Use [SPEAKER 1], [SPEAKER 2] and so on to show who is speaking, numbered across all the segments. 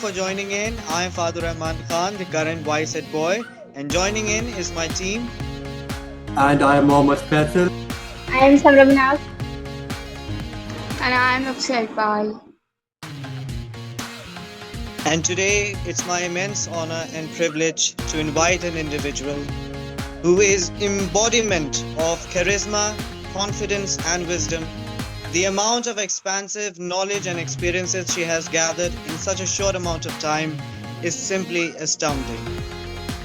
[SPEAKER 1] for joining in. I am Fadur Rahman Khan, the current Vice Head Boy, and joining in is my team.
[SPEAKER 2] And I am Mohammed Faisal.
[SPEAKER 3] I am Samravnas.
[SPEAKER 4] And I'm upset by.
[SPEAKER 1] And today it's my immense honor and privilege to invite an individual who is embodiment of charisma, confidence and wisdom. The amount of expansive knowledge and experiences she has gathered in such a short amount of time is simply astounding.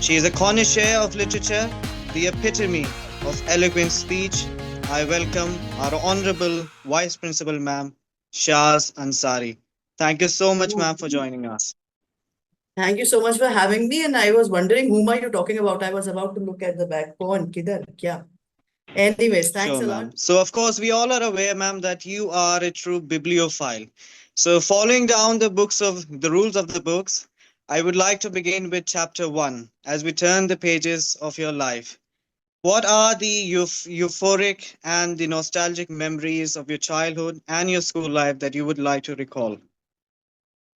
[SPEAKER 1] She is a connoisseur of literature, the epitome of eloquent speech. I welcome our Honorable Vice Principal Ma'am, Shaz Ansari. Thank you so much, ma'am, for joining us.
[SPEAKER 5] Thank you so much for having me. And I was wondering, whom are you talking about? I was about to look at the back. Kaun, kidhar, kya? Anyways, thanks
[SPEAKER 1] Sure,
[SPEAKER 5] a
[SPEAKER 1] ma'am.
[SPEAKER 5] lot.
[SPEAKER 1] So, of course, we all are aware, ma'am, that you are a true bibliophile. So, following down the books of the rules of the books, I would like to begin with chapter one as we turn the pages of your life. What are the euphoric and the nostalgic memories of your childhood and your school life that you would like to recall?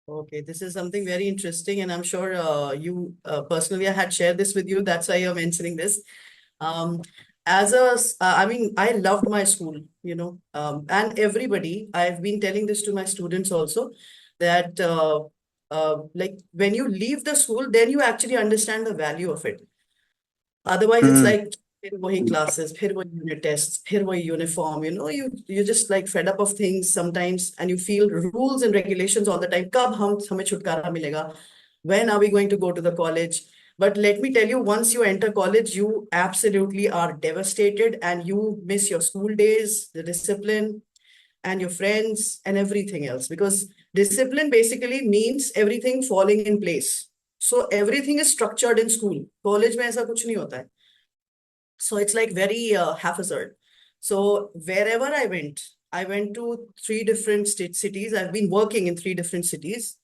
[SPEAKER 5] Okay, this is something very interesting, and I'm sure you personally, I had shared this with you. That's why you're mentioning this. Um, I mean, I loved my school, and everybody. I've been telling this to my students also that like when you leave the school, then you actually understand the value of it. Otherwise, it's
[SPEAKER 1] Hmm.
[SPEAKER 5] like फिर वही classes, फिर वही unit tests, फिर वही uniform. You just like fed up of things sometimes, and you feel rules and regulations all the time. कब हमें छुटकारा मिलेगा? When are we going to go to the college? But let me tell you, once you enter college, you absolutely are devastated, and you miss your school days, the discipline, and your friends, and everything else. Because discipline basically means everything falling in place. So everything is structured in school. College में ऐसा कुछ नहीं होता है. So it's like very haphazard. So wherever I went to three different cities. I've been working in three different cities,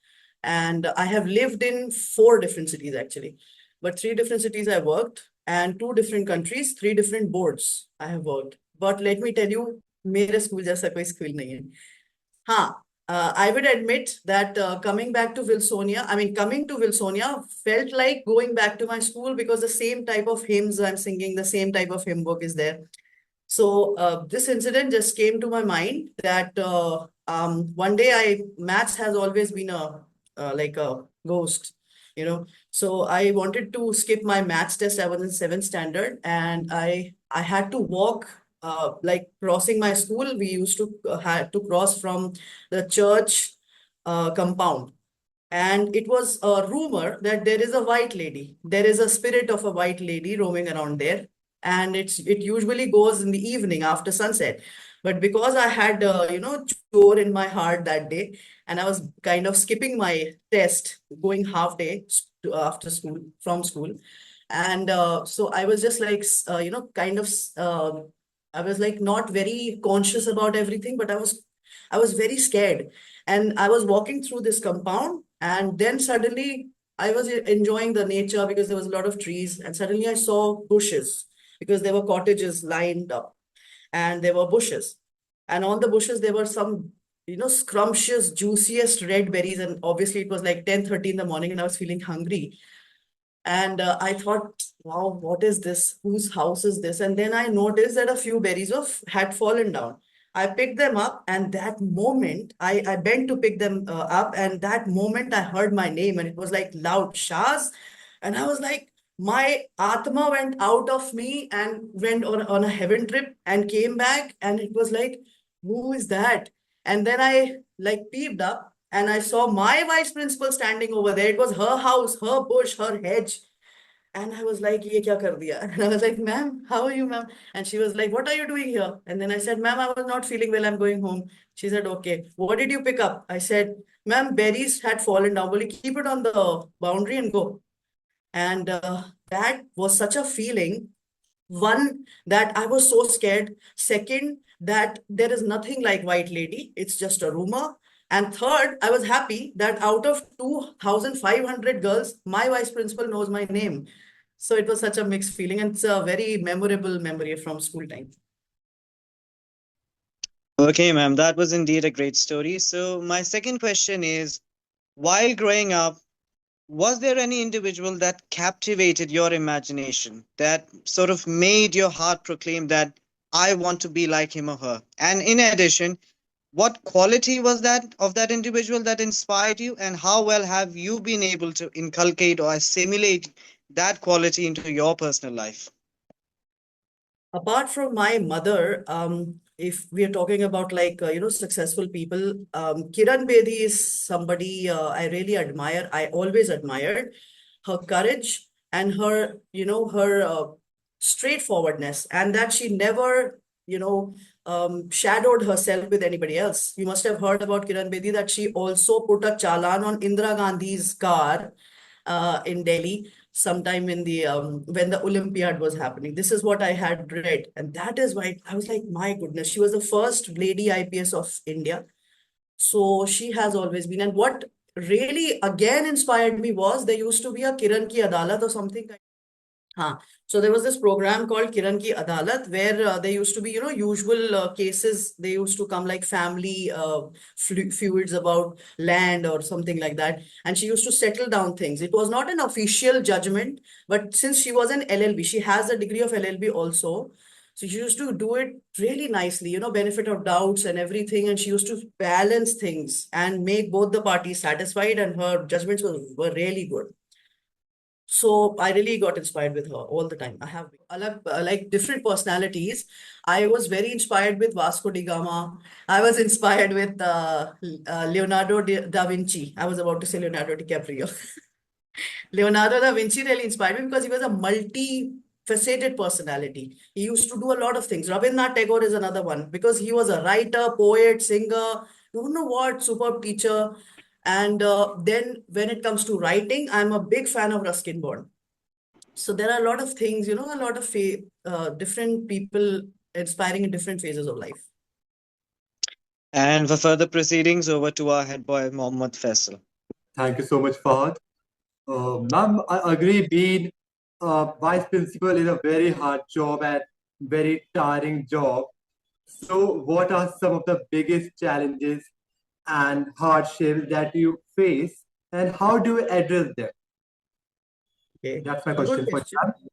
[SPEAKER 5] and I have lived in four different cities actually. But three different cities I worked, and two different countries, three different boards I have worked. But let me tell you, मेरे school जैसा कोई school नहीं है. हाँ, I would admit that coming to Wilsonia felt like going back to my school because the same type of hymns I'm singing, the same type of hymn book is there. So this incident just came to my mind that one day maths has always been like a ghost, So I wanted to skip my maths test. I was in seventh standard, and I had to walk like crossing my school. We used to had to cross from the church compound. And it was a rumor that there is a white lady. There is a spirit of a white lady roaming around there. And it usually goes in the evening after sunset. But because I had, chore in my heart that day, and I was kind of skipping my test, going half day after school, from school. And so I was just like, I was like not very conscious about everything, but I was very scared. And I was walking through this compound, and then suddenly I was enjoying the nature because there was a lot of trees. And suddenly I saw bushes because there were cottages lined up, and there were bushes. And on the bushes, there were some, scrumptious, juiciest red berries. And obviously, it was like 10:30 in the morning, and I was feeling hungry. And I thought, wow, what is this? Whose house is this? And then I noticed that a few berries had fallen down. I picked them up, and that moment, I bent to pick them up, and that moment I heard my name, and it was like loud, Shaz. And I was like, my Atma went out of me and went on a heaven trip and came back, and it was like, who is that? And then I like peeped up, and I saw my vice principal standing over there. It was her house, her bush, her hedge. And I was like, ye kya kar diya? And I was like, ma'am, how are you, ma'am? And she was like, what are you doing here? And then I said, ma'am, I was not feeling well. I'm going home. She said, okay. What did you pick up? I said, ma'am, berries had fallen down. Will you keep it on the boundary and go? And that was such a feeling. One, that I was so scared. Second, that there is nothing like white lady. It's just a rumor. And third, I was happy that out of 2,500 girls, my vice principal knows my name. So it was such a mixed feeling, and it's a very memorable memory from school time.
[SPEAKER 1] Okay, ma'am, that was indeed a great story. So, my second question is, While growing up, was there any individual that captivated your imagination, that sort of made your heart proclaim that I want to be like him or her? And in addition, what quality was that of that individual that inspired you, and how well have you been able to inculcate or assimilate that quality into your personal life?
[SPEAKER 5] Apart from my mother, if we are talking about like, successful people, Kiran Bedi is somebody I really admire. I always admired her courage and her straightforwardness, and that she never, shadowed herself with anybody else. You must have heard about Kiran Bedi that she also put a challan on Indira Gandhi's car in Delhi sometime in the when the Olympiad was happening. This is what I had read, and that is why I was like, my goodness, she was the first lady IPS of India. So she has always been. And what really again inspired me was there used to be a Kiran Ki Adalat or something. Huh. So there was this program called Kiran Ki Adalat where there used to be, usual cases. They used to come like family feuds about land or something like that. And she used to settle down things. It was not an official judgment, but since she was an LLB, she has a degree of LLB also. So she used to do it really nicely, benefit of doubts and everything. And she used to balance things and make both the parties satisfied. And her judgments were really good. So I really got inspired with her all the time. I have like different personalities. I was very inspired with Vasco da Gama. I was inspired with Leonardo da Vinci. I was about to say Leonardo DiCaprio. Leonardo da Vinci really inspired me because he was a multi-faceted personality. He used to do a lot of things. Rabindranath Tagore is another one because he was a writer, poet, singer, don't know what, superb teacher. And then when it comes to writing, I'm a big fan of Ruskin Bond. So there are a lot of things, a lot of different people inspiring in different phases of life.
[SPEAKER 1] And for further proceedings, over to our head boy, Mohammad Faisal.
[SPEAKER 2] Thank you so much, Fahad. Ma'am, I agree, being vice principal is a very hard job and very tiring job. So, what are some of the biggest challenges and hardships that you face, and how do you address them?
[SPEAKER 5] Okay,
[SPEAKER 2] That's my
[SPEAKER 5] a good
[SPEAKER 2] question for
[SPEAKER 5] question.
[SPEAKER 2] you.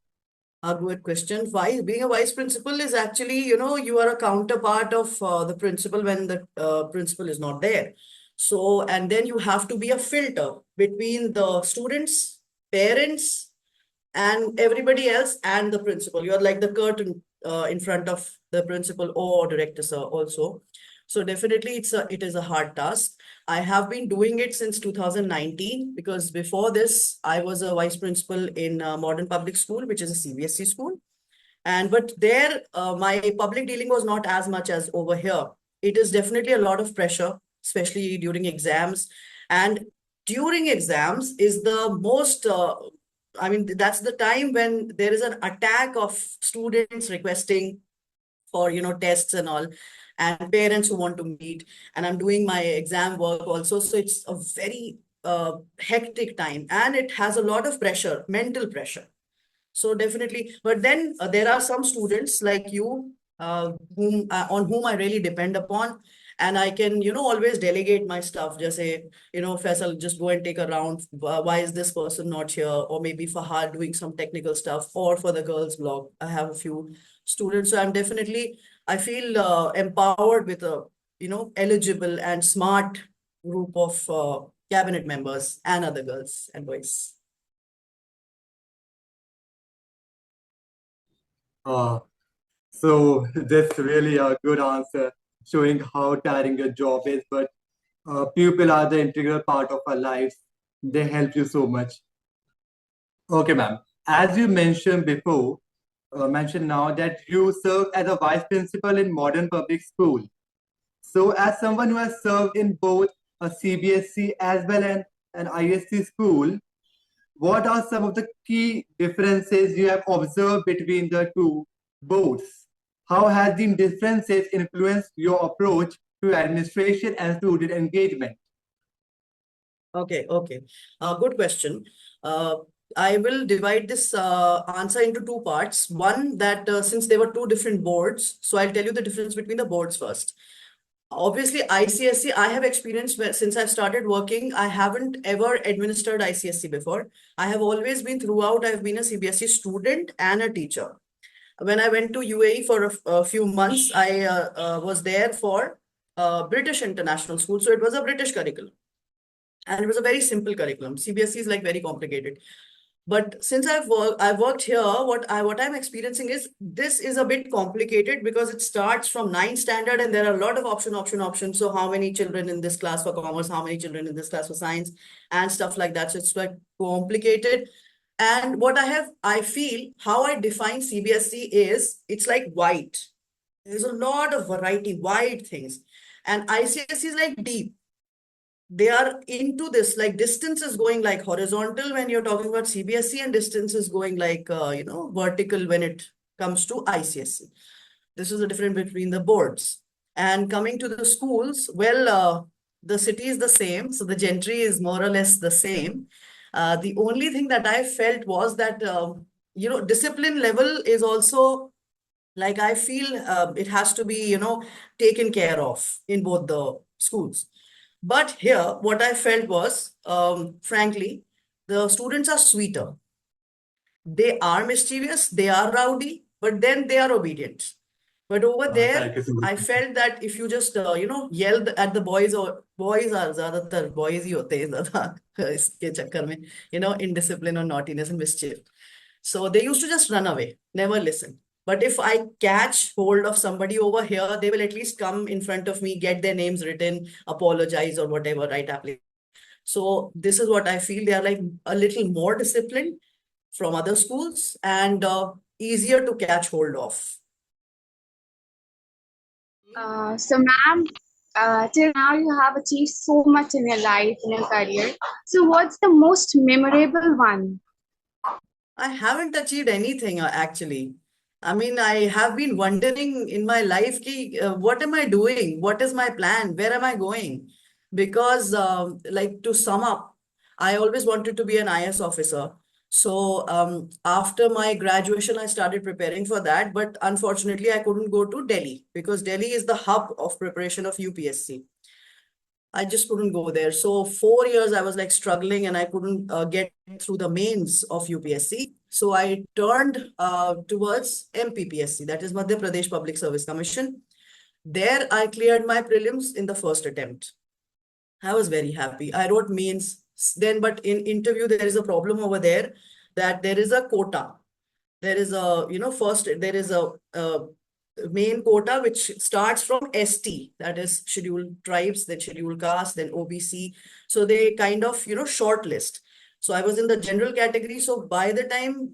[SPEAKER 5] A good question. Why being a vice principal is actually, you are a counterpart of the principal when the principal is not there. So, and then you have to be a filter between the students, parents, and everybody else and the principal. You're like the curtain in front of the principal or director, sir, also. So definitely it is a hard task. I have been doing it since 2019 because before this, I was a vice principal in Modern Public School, which is a CBSE school. But there, my public dealing was not as much as over here. It is definitely a lot of pressure, especially during exams. And during exams is the most, that's the time when there is an attack of students requesting for, tests and all, and parents who want to meet. And I'm doing my exam work also. So it's a very hectic time and it has a lot of pressure, mental pressure. So definitely, but then there are some students like you on whom I really depend upon, and I can always delegate my stuff. Just say Faisal, just go and take a round. Why is this person not here? Or maybe Fahad doing some technical stuff, or for the girls blog, I have a few students. So I feel empowered with a eligible and smart group of cabinet members and other girls and boys.
[SPEAKER 2] Uh, so, that's really a good answer, showing how tiring your job is. But people are the integral part of our lives. They help you so much. Okay, ma'am. As you mentioned before, mentioned now that you serve as a vice principal in modern public school. So, as someone who has served in both a CBSE as well as an ISC school, what are some of the key differences you have observed between the two boards? How has these differences influenced your approach to administration and student engagement?
[SPEAKER 5] Okay. Good question. I will divide this answer into two parts. One, that since there were two different boards, so I'll tell you the difference between the boards first. Obviously, ICSE, I have experience since I've started working. I haven't ever administered ICSE before. I have always been throughout, I've been a CBSE student and a teacher. When I went to UAE for a few months, I was there for British International School. So it was a British curriculum. And it was a very simple curriculum. CBSE is like very complicated. But since I've worked here, what I'm experiencing is this is a bit complicated because it starts from 9th standard and there are a lot of options. So how many children in this class for commerce, how many children in this class for science and stuff like that. So it's like complicated. And what I feel how I define CBSE is it's like white. There's a lot of variety, wide things. And ICSE is like deep. They are into this, like distance is going like horizontal when you're talking about CBSE and distance is going like, vertical when it comes to ICSE. This is the difference between the boards. And coming to the schools, well, the city is the same. So the gentry is more or less the same. The only thing that I felt was that, discipline level is also like, I feel it has to be, taken care of in both the schools. But here, what I felt was, frankly, the students are sweeter. They are mischievous, they are rowdy, but then they are obedient. But over there, I felt that if you just, yelled at the boys, or boys are zyadatar boys hi hote hain zyada iske chakkar mein, indiscipline or naughtiness and mischief. So they used to just run away, never listen. But if I catch hold of somebody over here, they will at least come in front of me, get their names written, apologize or whatever, right? So this is what I feel. They are like a little more disciplined from other schools and easier to catch hold of.
[SPEAKER 4] So, ma'am, till now you have achieved so much in your life, in your career. So, what's the most memorable one?
[SPEAKER 5] I haven't achieved anything actually. I mean, I have been wondering in my life, what am I doing? What is my plan? Where am I going? Because, like to sum up, I always wanted to be an IS officer. So after my graduation, I started preparing for that. But unfortunately, I couldn't go to Delhi because Delhi is the hub of preparation of UPSC. I just couldn't go there. So 4 years I was like struggling and I couldn't get through the mains of UPSC. So I turned towards MPPSC, that is Madhya Pradesh Public Service Commission. There I cleared my prelims in the first attempt. I was very happy. I wrote mains then, but in interview there is a problem over there that there is a quota. There is a, first there is a main quota which starts from ST, that is scheduled tribes, then scheduled caste, then OBC. So they kind of, shortlist. So I was in the general category. So by the time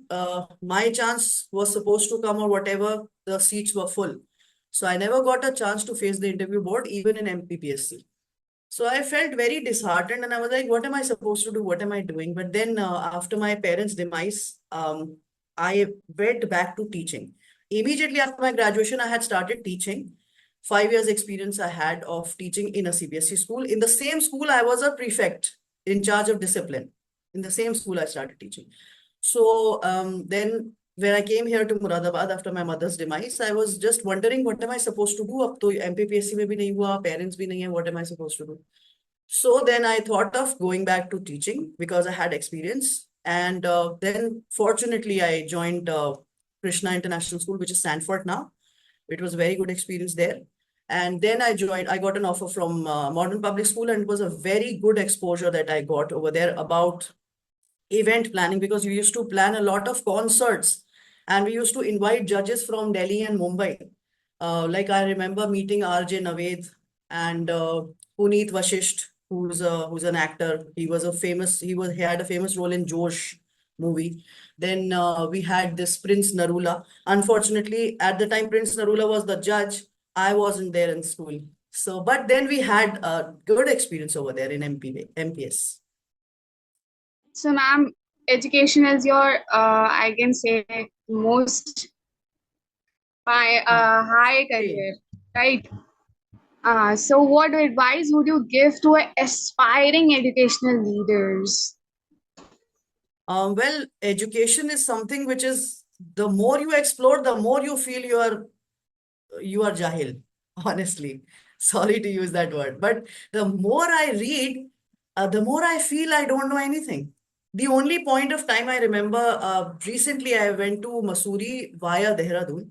[SPEAKER 5] my chance was supposed to come or whatever, the seats were full. So I never got a chance to face the interview board, even in MPPSC. So I felt very disheartened and I was like, what am I supposed to do? What am I doing? But then after my parents' demise, I went back to teaching. Immediately after my graduation, I had started teaching. 5 years experience I had of teaching in a CBSE school. In the same school, I was a prefect in charge of discipline. In the same school, I started teaching. So then when I came here to Muradabad after my mother's demise, I was just wondering, what am I supposed to do? Ab to MPPSC mein bhi nahi hua, parents bhi nahi hai, what am I supposed to do? So then I thought of going back to teaching because I had experience. And then fortunately, I joined Krishna International School, which is Sanford now. It was a very good experience there. And then I got an offer from Modern Public School, and it was a very good exposure that I got over there about event planning, because we used to plan a lot of concerts and we used to invite judges from Delhi and Mumbai. Like I remember meeting RJ Naved and Puneet Vashisht, who's an actor. He had a famous role in Josh movie. Then we had this Prince Narula. Unfortunately, at the time Prince Narula was the judge, I wasn't there in school. So, but then we had a good experience over there in MPS.
[SPEAKER 4] So, ma'am, education is your, I can say, most high career, right? So what advice would you give to aspiring educational leaders?
[SPEAKER 5] Well, education is something which is, the more you explore, the more you feel you are jahil, honestly. Sorry to use that word, but the more I read, the more I feel I don't know anything. The only point of time I remember, recently I went to Mussoorie via Dehradun.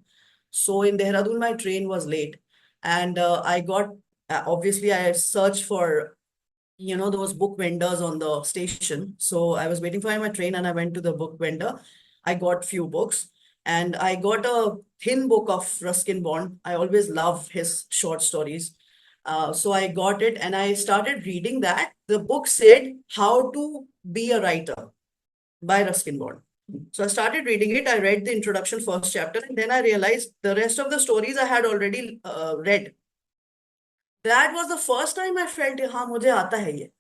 [SPEAKER 5] So in Dehradun, my train was late, and I got obviously I searched for those book vendors on the station. So I was waiting for my train, and I went to the book vendor. I got few books, and I got a thin book of Ruskin Bond. I always love his short stories. So I got it and I started reading that. The book said How to Be a Writer by Ruskin Bond. So I started reading it. I read the introduction, first chapter, and then I realized the rest of the stories I had already read. That was the first time I felt, हाँ मुझे आता है ये,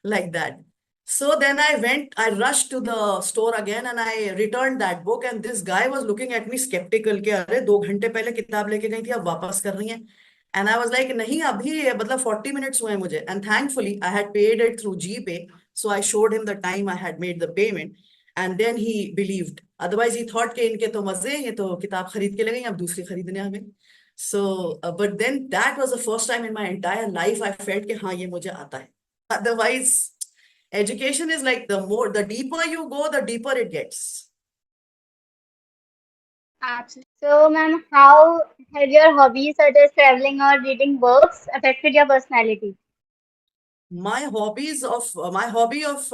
[SPEAKER 5] like that. So then I rushed to the store again and I returned that book, and this guy was looking at me skeptical कि अरे 2 घंटे पहले किताब लेके गई थी अब वापस कर रही हैं. And I was like, नहीं अभी मतलब 40 minutes हुए हैं मुझे. And thankfully I had paid it through GPay, so I showed him the time I had made the payment, and then he believed. Otherwise he thought कि इनके तो मजे हैं, ये तो किताब खरीद के ले गई, अब दूसरी खरीदने हमें. So, but then that was the first time in my entire life I felt कि हाँ ये मुझे आता है. Otherwise, education is like the deeper you go, the deeper it gets.
[SPEAKER 3] Absolutely. So, ma'am, how have your hobbies such as traveling or reading books affected your personality?
[SPEAKER 5] My hobby of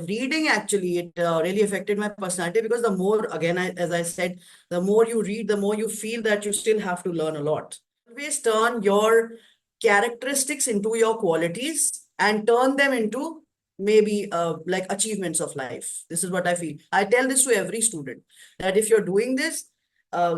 [SPEAKER 5] reading, actually, it really affected my personality, because the more, again, as I said, the more you read, the more you feel that you still have to learn a lot. Always turn your characteristics into your qualities and turn them into maybe like achievements of life. This is what I feel. I tell this to every student, that if you're doing this,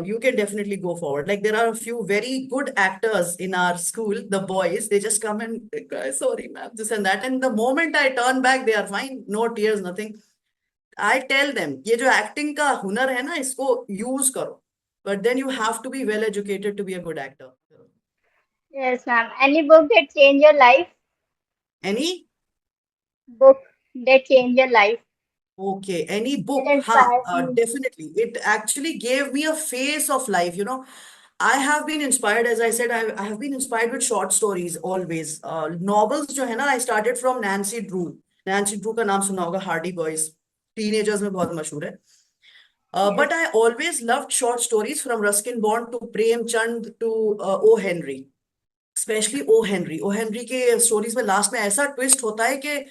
[SPEAKER 5] you can definitely go forward. Like, there are a few very good actors in our school, the boys, they just come and they cry, sorry ma'am, this and that. And the moment I turn back, they are fine, no tears, nothing. I tell them, ये जो acting का हुनर है ना, इसको use करो. But then you have to be well educated to be a good actor.
[SPEAKER 3] Yes, ma'am. Any book that changed your life?
[SPEAKER 5] Any?
[SPEAKER 3] Book that changed your life.
[SPEAKER 5] Okay, any
[SPEAKER 3] That
[SPEAKER 5] book,
[SPEAKER 3] inspired you.
[SPEAKER 5] definitely. It actually gave me a phase of life. I have been inspired, as I said, I have been inspired with short stories always. Novels जो है ना, I started from Nancy Drew. Nancy Drew का नाम सुना होगा, Hardy Boys. Teenagers में बहुत मशहूर है. But I always loved short stories, from Ruskin Bond to Prem Chand to O. Henry. Especially O. Henry. O. Henry के stories में last में ऐसा twist होता है कि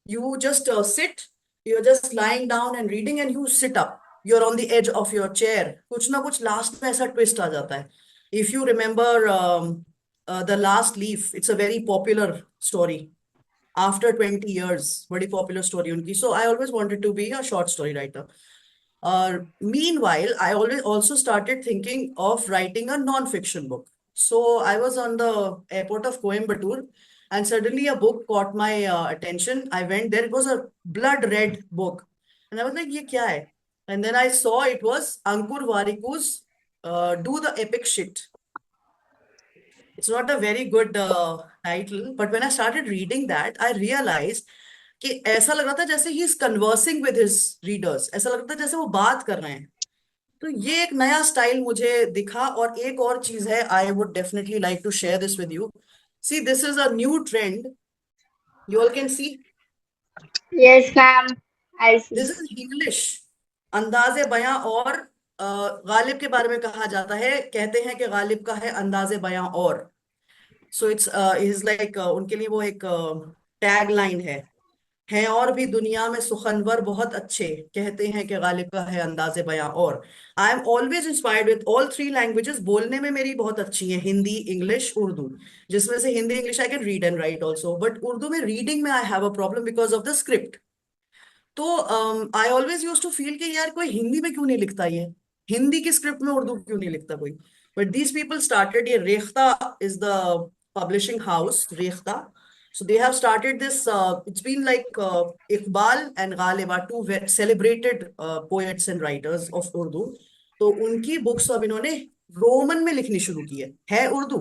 [SPEAKER 5] you just sit, you're just lying down and reading, and you sit up. You're on the edge of your chair. कुछ ना कुछ last में ऐसा twist आ जाता है. If you remember The Last Leaf, it's a very popular story. After 20 years, very popular story उनकी. So I always wanted to be a short story writer. Meanwhile, I always also started thinking of writing a non-fiction book. So I was on the airport of Coimbatore, and suddenly a book caught my attention. I went there. It was a blood red book, and I was like, "ये क्या है?" And then I saw it was Ankur Wariku's "Do the Epic Shit." It's not a very good title, but when I started reading that, I realized कि ऐसा लग रहा था जैसे he is conversing with his readers, ऐसा लग रहा था जैसे वो बात कर रहे हैं. तो ये एक नया स्टाइल मुझे दिखा. और एक और चीज है, I would definitely like to share this with you. See, this is a new trend. You all can see
[SPEAKER 3] Yes, ma'am. I see.
[SPEAKER 5] This is English. अंदाजे बयां और गालिब के बारे में कहा जाता है. कहते हैं कि गालिब का है अंदाजे बयां और. सो इट्स इज लाइक, उनके लिए वो एक टैग लाइन है और भी दुनिया में सुखनवर बहुत अच्छे, कहते हैं कि गालिब का है अंदाजे बयां और. I am always inspired with all 3 languages. बोलने में मेरी बहुत अच्छी है, हिंदी, इंग्लिश, उर्दू. जिसमें से Hindi, English I can read and write also, but Urdu में रीडिंग में I have a problem because of the script. तो I always use to feel कि यार कोई हिंदी में क्यों नहीं लिखता, ये हिंदी की स्क्रिप्ट में उर्दू क्यों नहीं लिखता कोई. बट दीज पीपल स्टार्टेड, ये Rekhta is the publishing house, Rekhta. So they have started this. It's been like Iqbal and Ghalib are two celebrated poets and writers of Urdu. तो उनकी बुक्स अब इन्होंने रोमन में लिखनी शुरू की है Urdu,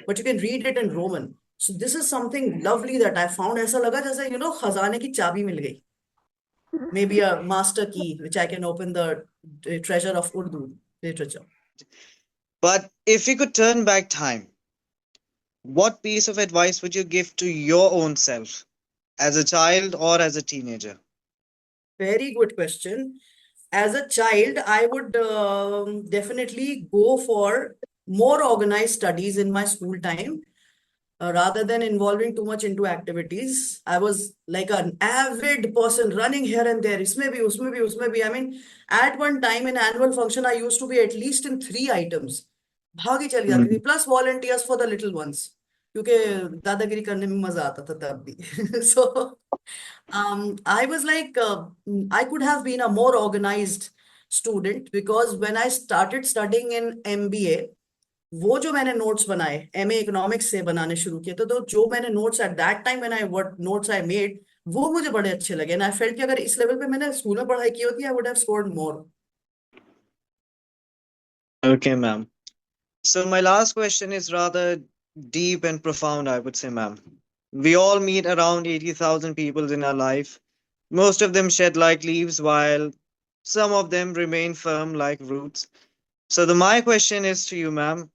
[SPEAKER 5] but you can read it in Roman. So this is something lovely that I found. ऐसा लगा जैसे खजाने की चाबी मिल गई. Maybe a master key which I can open the treasure of Urdu literature.
[SPEAKER 1] But if we could turn back time, What piece of advice would you give to your own self as a child or as a teenager?
[SPEAKER 5] Very good question. As a child, I would definitely go for more organized studies in my school time rather than involving too much into activities. I was like an avid person running here and there. Isme bhi, usme bhi, usme bhi. I mean, at one time in annual function, I used to be at least in 3 items. भागी चली जाती थी
[SPEAKER 1] Mm.
[SPEAKER 5] plus volunteers for the little ones क्योंकि दादागिरी करने में मजा आता था तब भी so I was like I could have been a more organized student because when I started studying in MBA वो जो मैंने नोट्स बनाए एमए इकोनॉमिक्स से बनाने शुरू किए तो जो मैंने notes at that time when I what notes I made वो मुझे बड़े अच्छे लगे एंड आई फेल्ट कि अगर इस लेवल पे मैंने स्कूल में पढ़ाई की होती I would have scored more.
[SPEAKER 1] Okay, ma'am. So my last question is rather deep and profound, I would say, ma'am. We all meet around 80,000 people in our life. Most of them shed like leaves, while some of them remain firm like roots. So my question is to you, ma'am.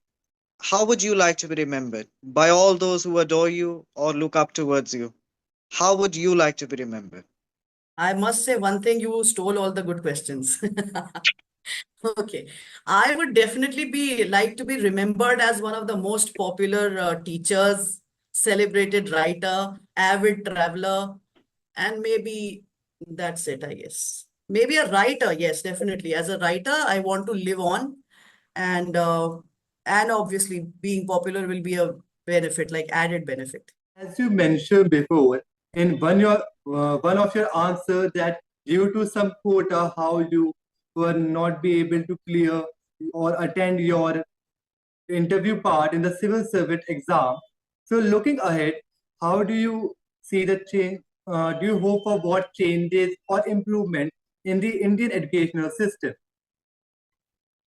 [SPEAKER 1] How would you like to be remembered? By all those who adore you or look up towards you? How would you like to be remembered?
[SPEAKER 5] I must say one thing, you stole all the good questions. Okay. I would definitely be like to be remembered as one of the most popular teachers, celebrated writer, avid traveler, and maybe that's it, I guess. Maybe a writer, yes, definitely. As a writer, I want to live on, and obviously being popular will be a benefit, like added benefit.
[SPEAKER 2] As you mentioned before, in one of your answers that due to some quota, how you were not be able to clear or attend your interview part in the civil servant exam. So looking ahead, how do you see the change? Do you hope for what changes or improvement in the Indian educational system?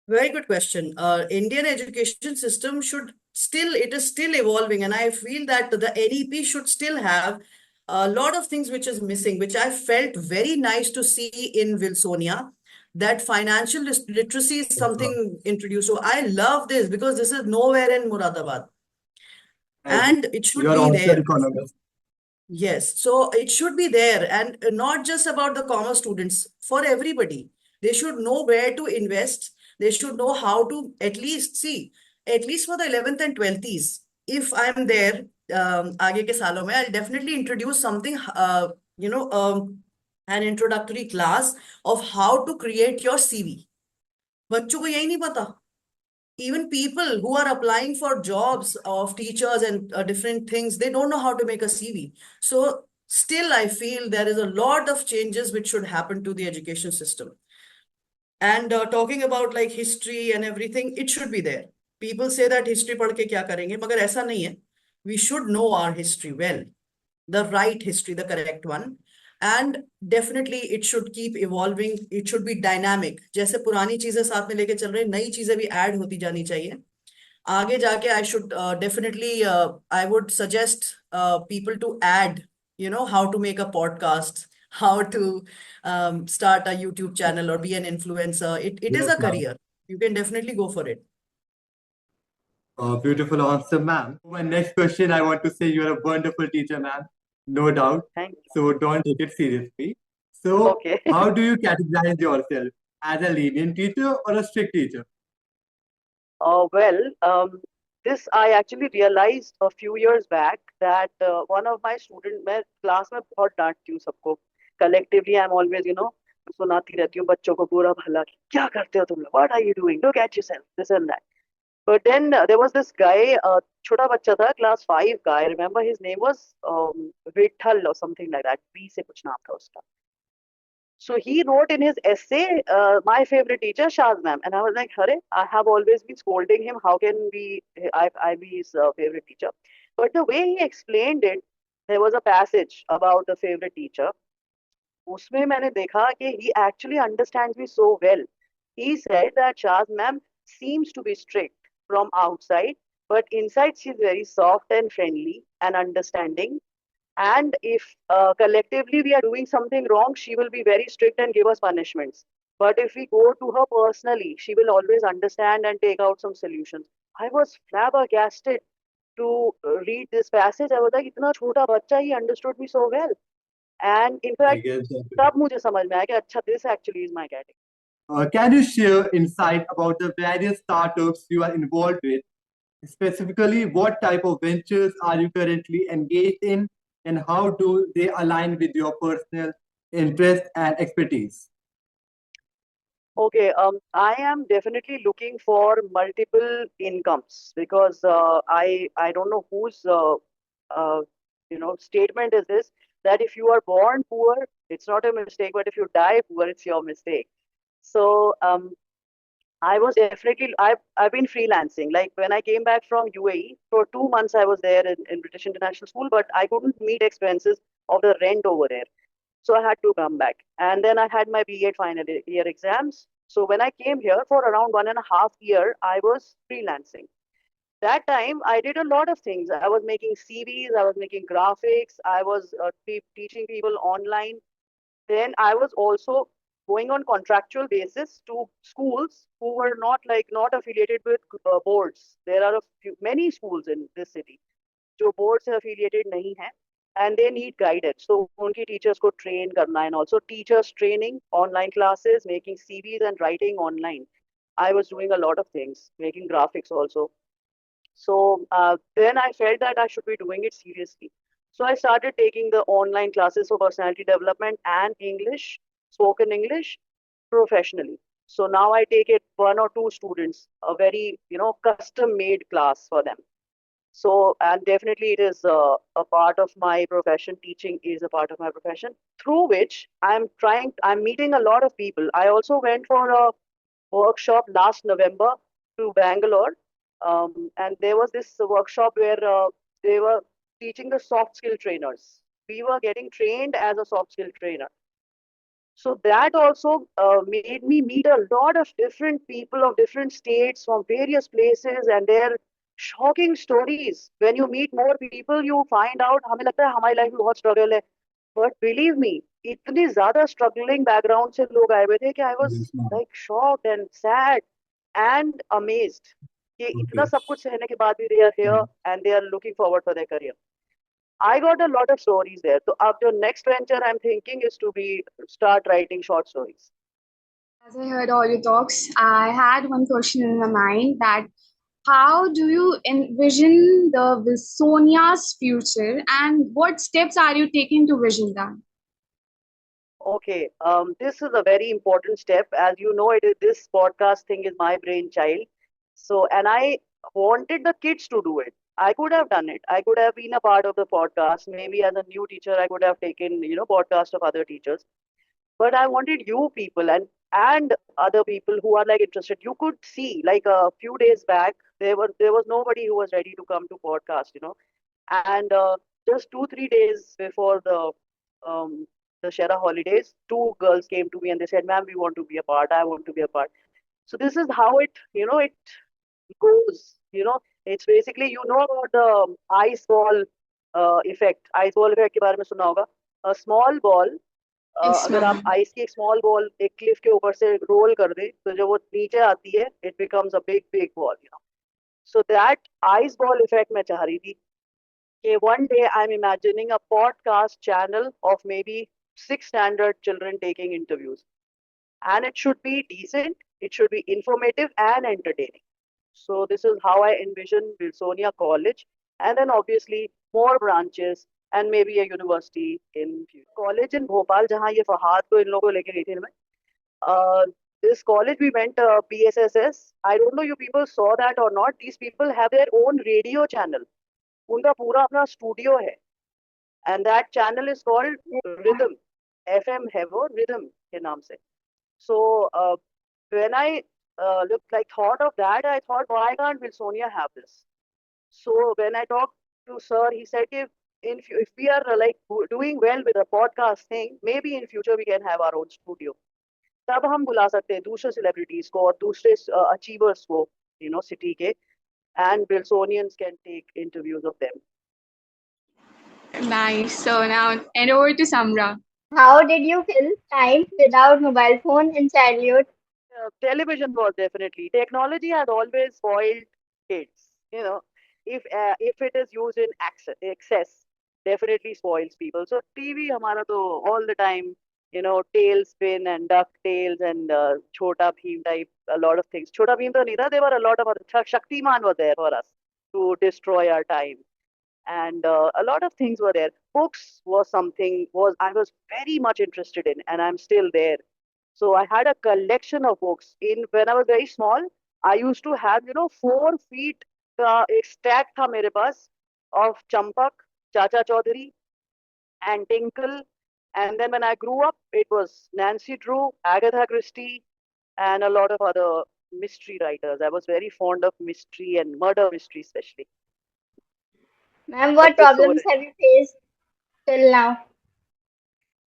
[SPEAKER 5] Very good question. Indian education system should still, it is still evolving, and I feel that the NEP should still have a lot of things which is missing, which I felt very nice to see in Wilsonia, that financial literacy is something introduced. So I love this because this is nowhere in Muradabad,
[SPEAKER 2] As
[SPEAKER 5] and it
[SPEAKER 2] you
[SPEAKER 5] should
[SPEAKER 2] are
[SPEAKER 5] be
[SPEAKER 2] also
[SPEAKER 5] there.
[SPEAKER 2] economist.
[SPEAKER 5] Yes, so it should be there, and not just about the commerce students, for everybody. They should know where to invest. They should know how to at least see, at least for the 11th and 12th. If I'm there, आगे के सालों में, I'll definitely introduce something, an introductory class of how to create your CV. बच्चों को यही नहीं पता. Even people who are applying for jobs of teachers and different things, they don't know how to make a CV. So still, I feel there is a lot of changes which should happen to the education system. And talking about like history and everything, it should be there. People say that history पढ़ के क्या करेंगे, मगर ऐसा नहीं है. We should know our history well, the right history, the correct one. And definitely it should keep evolving. It should be dynamic. जैसे पुरानी चीजें साथ में लेके चल रहे हैं, नई चीजें भी add होती जानी चाहिए. आगे जाके I should definitely I would suggest people to add, how to make a podcast, how to start a YouTube channel or be an influencer. It is
[SPEAKER 2] Yes,
[SPEAKER 5] a
[SPEAKER 2] ma'am.
[SPEAKER 5] career. You can definitely go for it.
[SPEAKER 2] Beautiful answer, ma'am. My next question, I want to say you're a wonderful teacher, ma'am. No doubt.
[SPEAKER 6] Thank you.
[SPEAKER 2] So don't take it seriously. So,
[SPEAKER 6] Okay.
[SPEAKER 2] how do you categorize yourself? As a lenient teacher or a strict teacher?
[SPEAKER 6] Well, this I actually realized a few years back that one of my students, मैं class में बहुत डांटती हूँ सबको. Collectively, I'm always, सुनाती रहती हूँ बच्चों को बुरा भला कि क्या करते हो तुम लोग? What are you doing? Look at yourself, this and that. But then there was this guy, छोटा बच्चा था, class 5 का. I remember his name was Vithal or something like that. V से कुछ नाम था उसका. So he wrote in his essay, my favorite teacher, Shaz ma'am. And I was like, Hare, I have always been scolding him. How can I be his favorite teacher? But the way he explained it, there was a passage about a favorite teacher. उसमें मैंने देखा कि he actually understands me so well. He said that Shaz ma'am seems to be strict from outside, but inside she's very soft and friendly and understanding. And if collectively we are doing something wrong, she will be very strict and give us punishments. But if we go to her personally, she will always understand and take out some solutions. I was flabbergasted. to read this passage. I was like, इतना छोटा बच्चा, he understood me so well. And in
[SPEAKER 2] I
[SPEAKER 6] fact,
[SPEAKER 2] guess that.
[SPEAKER 6] तब मुझे समझ में आया कि अच्छा, this actually is my category.
[SPEAKER 2] Can you share insight about the various startups you are involved with? Specifically, what type of ventures are you currently engaged in, and how do they align with your personal interest and expertise?
[SPEAKER 6] Okay, I am definitely looking for multiple incomes because I don't know whose uh, statement is this, that if you are born poor, it's not a mistake, but if you die poor, it's your mistake. So I was definitely I've been freelancing. Like when I came back from UAE for 2 months, I was there in British International School, but I couldn't meet expenses of the rent over there. So I had to come back. And then I had my B.Ed final year exams. So when I came here for around 1.5 year, I was freelancing. That time I did a lot of things. I was making CVs, I was making graphics, I was teaching people online. Then I was also going on contractual basis to schools who were not affiliated with boards. There are many schools in this city जो board से affiliated नहीं है, and they need guidance. So उनकी teachers को train करना, and also teachers training, online classes, making CVs and writing online. I was doing a lot of things, making graphics also. So then I felt that I should be doing it seriously. So I started taking the online classes for personality development and English, spoken English, professionally. So now I take it one or two students, a very custom made class for them. So, and definitely it is a part of my profession. Teaching is a part of my profession through which I'm meeting a lot of people. I also went for a workshop last November to Bangalore. And there was this workshop where they were teaching the soft skill trainers. We were getting trained as a soft skill trainer. So that also made me meet a lot of different people of different states from various places, and their shocking stories. When you meet more people, you find out हमें लगता है हमारी life में बहुत struggle है. But believe me, इतनी ज़्यादा struggling background से लोग आए हुए थे कि I was
[SPEAKER 2] Yes, ma'am.
[SPEAKER 6] like shocked and sad and amazed कि इतना
[SPEAKER 2] Okay.
[SPEAKER 6] सब कुछ सहने के बाद भी they are here and they are looking forward for their career. I got a lot of stories there. So after next venture, I'm thinking is to be start writing short stories.
[SPEAKER 4] As I heard all your talks, I had one question in my mind that how do you envision the Wilsonia's future and what steps are you taking to vision that?
[SPEAKER 6] Okay, this is a very important step. As you know, this podcast thing is my brainchild. So, and I wanted the kids to do it. I could have done it. I could have been a part of the podcast. Maybe as a new teacher, I could have taken, podcast of other teachers. But I wanted you people and other people who are like interested. You could see like a few days back, there was nobody who was ready to come to podcast. And just 2-3 days before um, the Shera holidays, two girls came to me and they said, "Ma'am, we want to be a part. I want to be a part." So this is how it goes. It's basically about the ice ball effect. Ice ball effect के बारे में सुना होगा. A small ball.
[SPEAKER 4] Yes,
[SPEAKER 6] अगर आप
[SPEAKER 4] ma'am.
[SPEAKER 6] Ice की एक small ball एक क्लिफ के ऊपर से रोल कर दे तो जब वो नीचे आती है it becomes a big big ball. So that ice ball effect मैं चाह रही थी कि one day I'm imagining a podcast channel of maybe 6 standard children taking interviews, and it should be decent, it should be informative and entertaining. So this is how I envision Wilsonia College, and then obviously more branches and maybe a university in future. College in Bhopal, जहाँ ये फहाद को इन लोगों को लेके गई थी मैं. Uh, this college we went PSSS. I don't know you people saw that or not. These people have their own radio channel. उनका पूरा अपना स्टूडियो है, and that channel is called Rhythm. FM है वो Rhythm के नाम से. So when I thought of that, I thought, why can't Wilsonia have this? So when I talked to sir, he said if we are doing well with the podcast thing, maybe in future we can have our own studio. तब हम बुला सकते हैं दूसरे celebrities को और दूसरे achievers को, city के, and Wilsonians can take interviews of them.
[SPEAKER 4] Nice. So now, and over to Samra.
[SPEAKER 3] How did you fill time without mobile phone in childhood?
[SPEAKER 6] Television was definitely. Technology has always spoiled kids. if it is used in excess, definitely spoils people. So TV हमारा तो all the time, tailspin and DuckTales and Chota Bheem type, a lot of things. Chota Bheem तो नहीं था, there were a lot of other, Shaktiman were there for us to destroy our time. And a lot of things were there. Books was something was I was very much interested in, and I'm still there. So I had a collection of books. In when I was very small, I used to have 4 feet का एक stack था मेरे पास of Champak, Chacha Chaudhary, and Tinkle. And then when I grew up, it was Nancy Drew, Agatha Christie, and a lot of other mystery writers. I was very fond of mystery and murder mystery, especially.
[SPEAKER 3] Ma'am,
[SPEAKER 6] But
[SPEAKER 3] what
[SPEAKER 6] it's so
[SPEAKER 3] problems have you faced till now?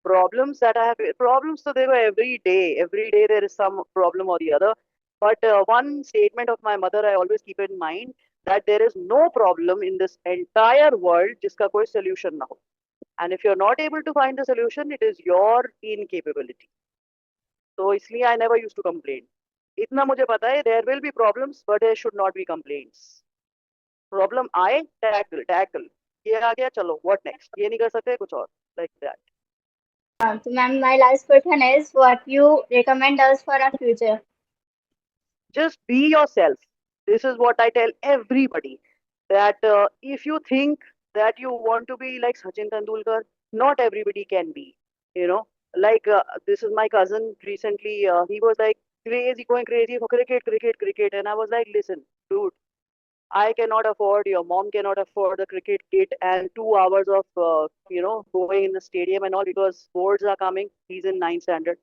[SPEAKER 6] problems that I have problems, so they were every day. Every day there is some problem or the other. But one statement of my mother I always keep in mind, that there is no problem in this entire world जिसका कोई solution ना हो. And if you're not able to find the solution, it is your incapability. So इसलिए I never used to complain. इतना मुझे पता है, there will be problems, but there should not be complaints. Problem आए, tackle. ये आ गया, चलो, what next? ये नहीं कर सकते, कुछ और, like that.
[SPEAKER 3] So, ma'am, my last question is what you recommend us for our future?
[SPEAKER 6] Just be yourself. This is what I tell everybody, that if you think that you want to be like Sachin Tendulkar, not everybody can be. You know, like this is my cousin recently. He was like going crazy for cricket, and I was like, listen, dude, I cannot afford, your mom cannot afford the cricket kit and 2 hours of going in the stadium and all, because boards are coming. He's in 9th standard.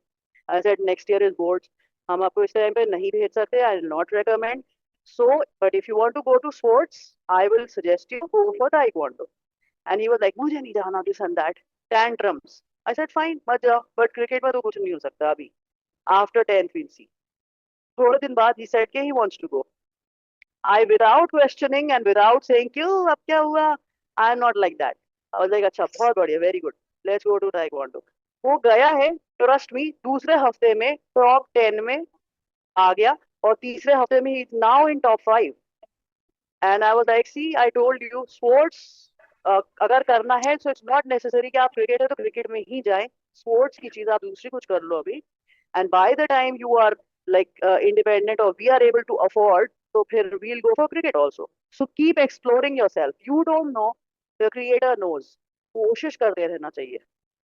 [SPEAKER 6] I said next year is boards. हम आपको इस time पे नहीं भेज सकते. I will not recommend. So, but if you want to go to sports, I will suggest you go for taekwondo. And he was like, मुझे नहीं जाना, this and that. Tantrums. I said fine, मत जाओ. But cricket में तो कुछ नहीं हो सकता अभी. After 10th we'll see. थोड़े दिन बाद he said कि he wants to go. I, without questioning and without saying क्यों अब क्या हुआ, I am not like that. I was like अच्छा, बहुत बढ़िया, very good. Let's go to taekwondo. वो गया है, trust me, दूसरे हफ्ते में top 10 में आ गया, और तीसरे हफ्ते में he is now in top 5. And I was like, see, I told you, sports अगर करना है, so it's not necessary कि आप क्रिकेट है तो क्रिकेट में ही जाएं. स्पोर्ट्स की चीज आप दूसरी कुछ कर लो अभी, and by the time you are like independent or we are able to afford, so फिर we'll go for cricket also. So keep exploring yourself. You don't know, the creator knows. कोशिश करते रहना चाहिए.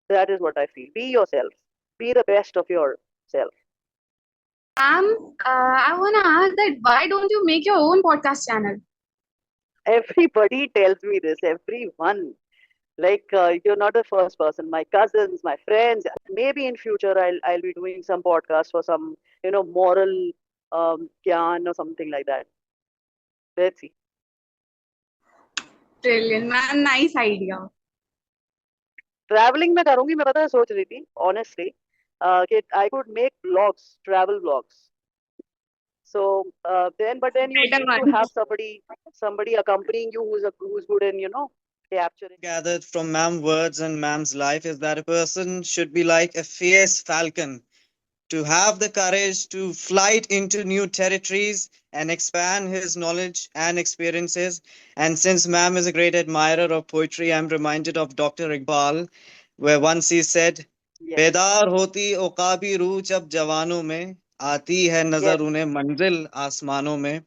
[SPEAKER 6] That is what I feel. Be yourself. Be the best of yourself.
[SPEAKER 4] I want to ask that why don't you make your own podcast channel?
[SPEAKER 6] Everybody tells me this. Everyone. Like you're not the first person. My cousins, my friends. Maybe in future I'll be doing some podcast for some moral gyan or something like that. Let's see.
[SPEAKER 4] Brilliant, man. Nice idea.
[SPEAKER 6] Traveling में करूँगी, मैं पता है सोच रही थी honestly कि I could make vlogs, travel vlogs. So but then you
[SPEAKER 4] Better
[SPEAKER 6] need to
[SPEAKER 4] one.
[SPEAKER 6] have somebody accompanying you who's good in capturing.
[SPEAKER 1] Gathered from ma'am words and ma'am's life is that a person should be like a fierce falcon, to have the courage to flight into new territories and expand his knowledge and experiences. And since ma'am is a great admirer of poetry, I'm reminded of Dr. Iqbal, where once he said,
[SPEAKER 6] Yes.
[SPEAKER 1] बेदार होती ओकाबी रूह जब जवानों में आती है
[SPEAKER 6] Yes.
[SPEAKER 1] नजर उन्हें मंजिल आसमानों में.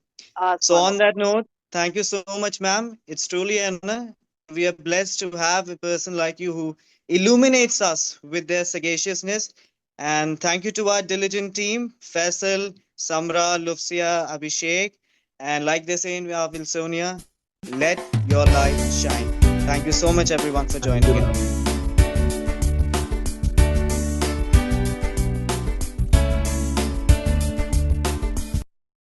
[SPEAKER 1] So
[SPEAKER 6] आसमानों
[SPEAKER 1] on that note, thank you so much, ma'am. It's truly an honor. We are blessed to have a person like you who illuminates us with their sagaciousness. And thank you to our diligent team, Faisal, Samra, Lufsia, Abhishek. And like they say in Wilsonia, let your light shine. Thank you so much, everyone, for joining in.